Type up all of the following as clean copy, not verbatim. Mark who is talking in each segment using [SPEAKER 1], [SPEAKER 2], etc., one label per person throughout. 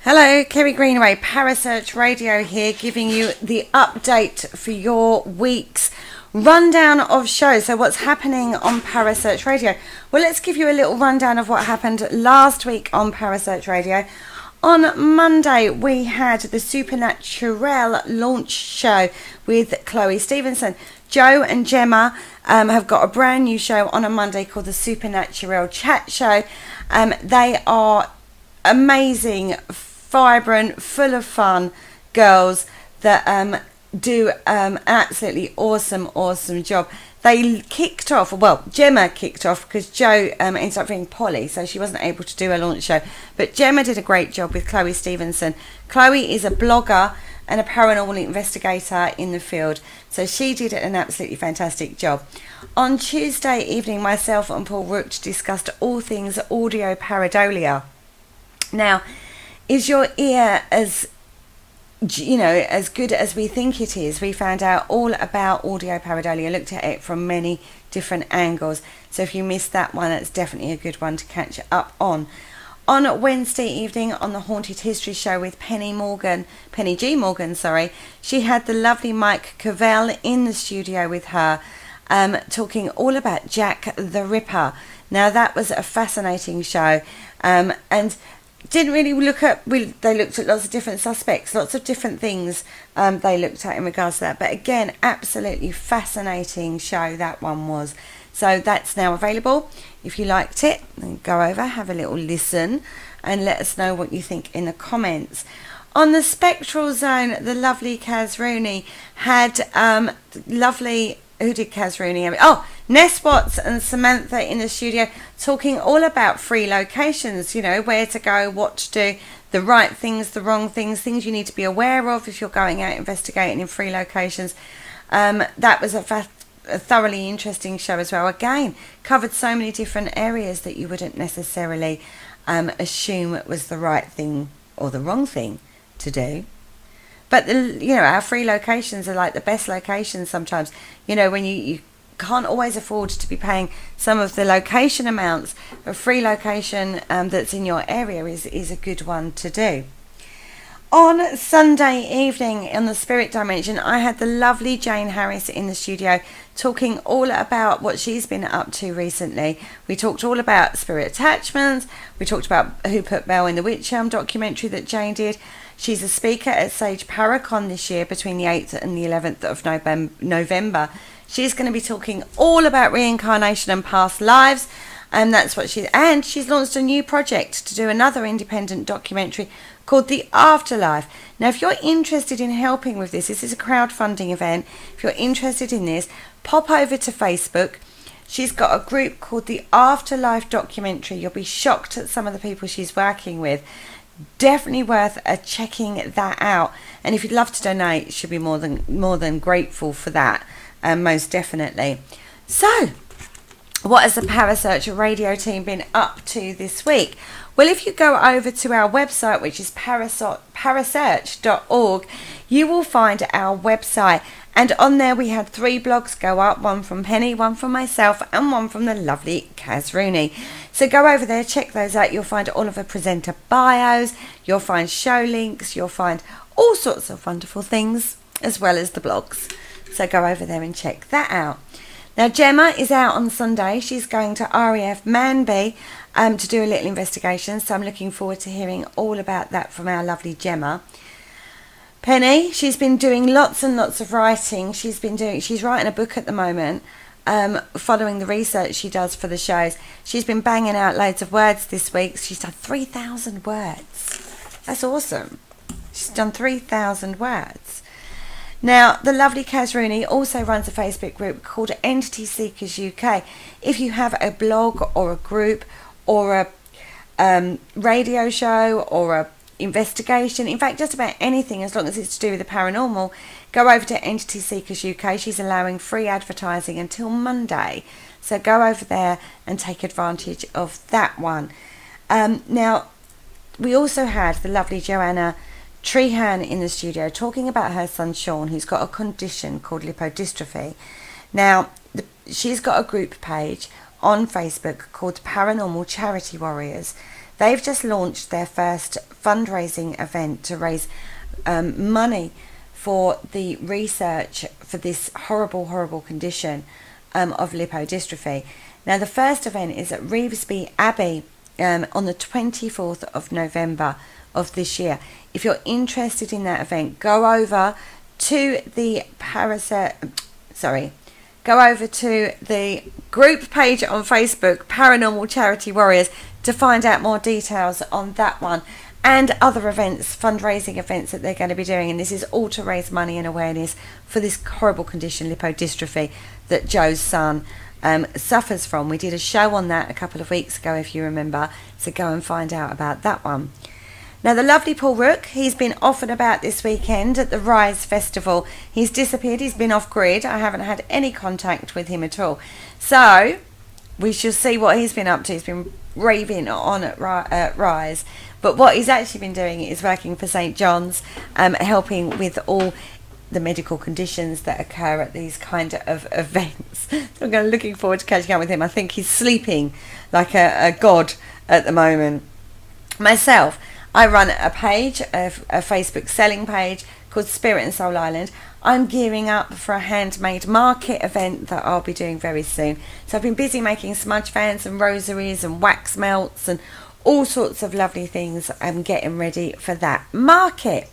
[SPEAKER 1] Hello, Kerry Greenaway, Parasearch Radio here, giving you the update for your week's rundown of shows. So what's happening on Parasearch Radio? Well, let's give you a little rundown of what happened last week on Parasearch Radio. On Monday, we had the Supernatural launch show with Chloe Stevenson. Joe and Gemma have got a brand new show on a Monday called the Supernatural Chat Show. They are amazing, vibrant, full of fun girls that do an absolutely awesome job. They kicked off, well, Gemma kicked off because Joe ended up being Polly, so she wasn't able to do a launch show. But Gemma did a great job with Chloe Stevenson. Chloe is a blogger and a paranormal investigator in the field, so she did an absolutely fantastic job. On Tuesday evening, myself and Paul Rook discussed all things audio pareidolia. Now, is your ear as good as we think it is? We found out all about audio pareidolia, looked at it from many different angles. So if you missed that one, that's definitely a good one to catch up on. On Wednesday evening, on the Haunted History Show with Penny G. Morgan, she had the lovely Mike Cavell in the studio with her, talking all about Jack the Ripper. Now, that was a fascinating show, and didn't really they looked at lots of different suspects, lots of different things they looked at in regards to that. But again, absolutely fascinating show that one was. So that's now available. If you liked it, then go over, have a little listen, and let us know what you think in the comments. On the Spectral Zone, the lovely Kaz Rooney had who did Kaz Rooney? Ness Watts and Samantha in the studio talking all about free locations, where to go, what to do, the right things, the wrong things you need to be aware of if you're going out investigating in free locations. That was a thoroughly interesting show as well. Again, covered so many different areas that you wouldn't necessarily assume it was the right thing or the wrong thing to do. But our free locations are like the best locations sometimes. When you can't always afford to be paying some of the location amounts, a free location that's in your area is a good one to do. On Sunday evening on the Spirit Dimension, I had the lovely Jane Harris in the studio talking all about what she's been up to recently. We talked all about spirit attachments. We talked about Who Put Belle in the Witch documentary that Jane did. She's a speaker at Sage Paracon this year between the 8th and the 11th of November. She's going to be talking all about reincarnation and past lives, and that's what she's launched a new project to do another independent documentary called The Afterlife. Now, if you're interested in helping with this is a crowdfunding event. If you're interested in this, pop over to Facebook. She's got a group called The Afterlife Documentary. You'll be shocked at some of the people she's working with. Definitely worth checking that out. And if you'd love to donate, she'll be more than grateful for that. Most definitely. So, what has the Parasearch Radio team been up to this week? Well, if you go over to our website, which is parasearch.org, you will find our website. And on there we had 3 blogs go up, one from Penny, one from myself, and one from the lovely Kaz Rooney. So go over there, check those out. You'll find all of the presenter bios, you'll find show links, you'll find all sorts of wonderful things, as well as the blogs. So go over there and check that out. Now, Gemma is out on Sunday. She's going to RAF Manby to do a little investigation. So I'm looking forward to hearing all about that from our lovely Gemma. Penny, she's been doing lots and lots of writing. She's writing a book at the moment, following the research she does for the shows. She's been banging out loads of words this week. She's done 3,000 words. That's awesome. She's done 3,000 words. Now, the lovely Kaz Rooney also runs a Facebook group called Entity Seekers UK. If you have a blog or a group or a radio show or a investigation, in fact just about anything as long as it's to do with the paranormal, go over to Entity Seekers UK. She's allowing free advertising until Monday, so go over there and take advantage of that one. Now, we also had the lovely Joanna Trehan in the studio talking about her son Sean, who's got a condition called lipodystrophy. Now, she's got a group page on Facebook called Paranormal Charity Warriors. They've just launched their first fundraising event to raise money for the research for this horrible condition of lipodystrophy. Now, the first event is at Revesby Abbey on the 24th of November of this year. If you're interested in that event, go over to the group page on Facebook, Paranormal Charity Warriors, to find out more details on that one and other events, fundraising events that they're going to be doing. And this is all to raise money and awareness for this horrible condition, lipodystrophy, that Joe's son suffers from. We did a show on that a couple of weeks ago, if you remember, so go and find out about that one. Now, the lovely Paul Rook, he's been off and about this weekend at the Rise Festival. He's disappeared, he's been off grid. I haven't had any contact with him at all. So, we shall see what he's been up to. He's been raving on at Rise. But what he's actually been doing is working for St. John's, helping with all the medical conditions that occur at these kind of events. So I'm looking forward to catching up with him. I think he's sleeping like a god at the moment. Myself, I run a page, a Facebook selling page called Spirit and Soul Island. I'm gearing up for a handmade market event that I'll be doing very soon. So I've been busy making smudge fans and rosaries and wax melts and all sorts of lovely things. I'm getting ready for that market.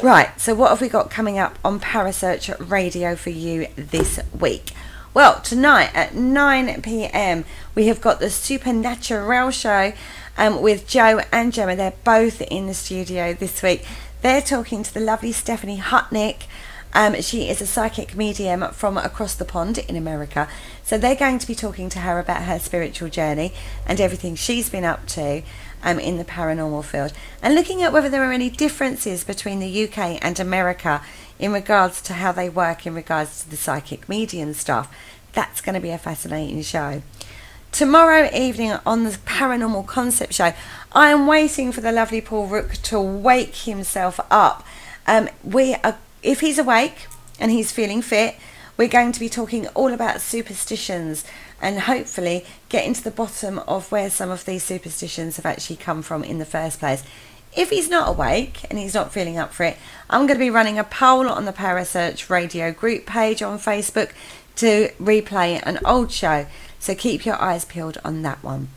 [SPEAKER 1] Right, so what have we got coming up on Parasearch Radio for you this week? Well, tonight at 9 p.m. we have got the Supernatural show with Joe and Gemma. They're both in the studio this week. They're talking to the lovely Stephanie Hutnick. She is a psychic medium from across the pond in America. So they're going to be talking to her about her spiritual journey and everything she's been up to in the paranormal field, and looking at whether there are any differences between the UK and America in regards to how they work in regards to the psychic medium stuff. That's going to be a fascinating show. Tomorrow evening on the Paranormal Concept Show, I am waiting for the lovely Paul Rook to wake himself up. If he's awake and he's feeling fit, we're going to be talking all about superstitions and hopefully getting to the bottom of where some of these superstitions have actually come from in the first place. If he's not awake and he's not feeling up for it, I'm going to be running a poll on the Parasearch Radio group page on Facebook to replay an old show. So keep your eyes peeled on that one.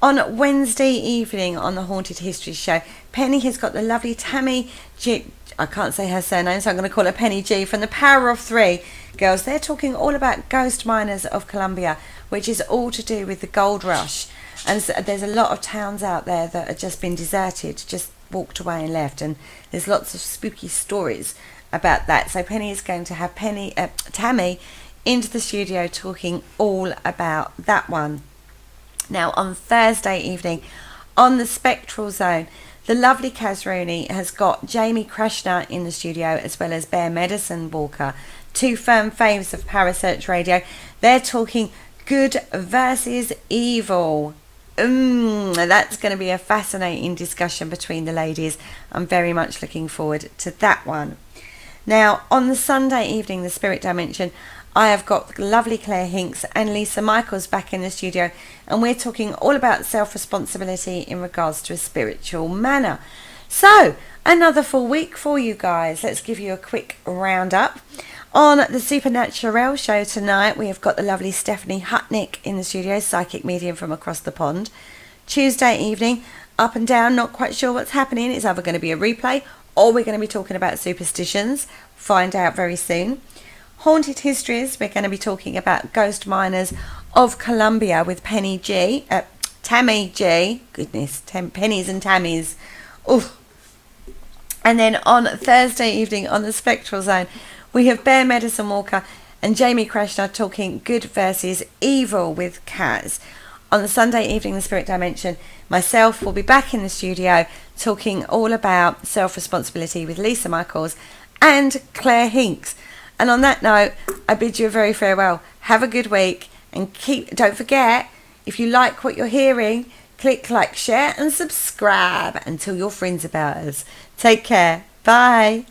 [SPEAKER 1] On Wednesday evening on the Haunted History Show, Penny has got the lovely Tammy G. I can't say her surname, so I'm going to call her Penny G from the Power of Three girls. They're talking all about ghost miners of Colombia, which is all to do with the gold rush. And so there's a lot of towns out there that have just been deserted, just walked away and left. And there's lots of spooky stories about that. So Penny is going to have Tammy into the studio talking all about that one. Now, on Thursday evening, on the Spectral Zone, the lovely Kaz Rooney has got Jamie Krishna in the studio, as well as Bear Medicine Walker, two firm faves of Parasearch Radio. They're talking good versus evil. That's going to be a fascinating discussion between the ladies. I'm very much looking forward to that one. Now, on the Sunday evening, the Spirit Dimension, I have got lovely Claire Hinks and Lisa Michaels back in the studio, and we're talking all about self-responsibility in regards to a spiritual manner. So, another full week for you guys. Let's give you a quick roundup. On the Supernatural show tonight, we have got the lovely Stephanie Hutnick in the studio, psychic medium from across the pond. Tuesday evening, up and down, not quite sure what's happening. It's either going to be a replay or we're going to be talking about superstitions. Find out very soon. Haunted Histories, we're going to be talking about ghost miners of Colombia with Tammy G. Goodness, Pennies and Tammys. Oof. And then on Thursday evening on the Spectral Zone, we have Bear Medicine Walker and Jamie Krishna talking good versus evil with Kaz. On the Sunday evening, the Spirit Dimension, myself will be back in the studio talking all about self-responsibility with Lisa Michaels and Claire Hinks. And on that note, I bid you a very farewell. Have a good week, and don't forget, if you like what you're hearing, click like, share and subscribe and tell your friends about us. Take care. Bye.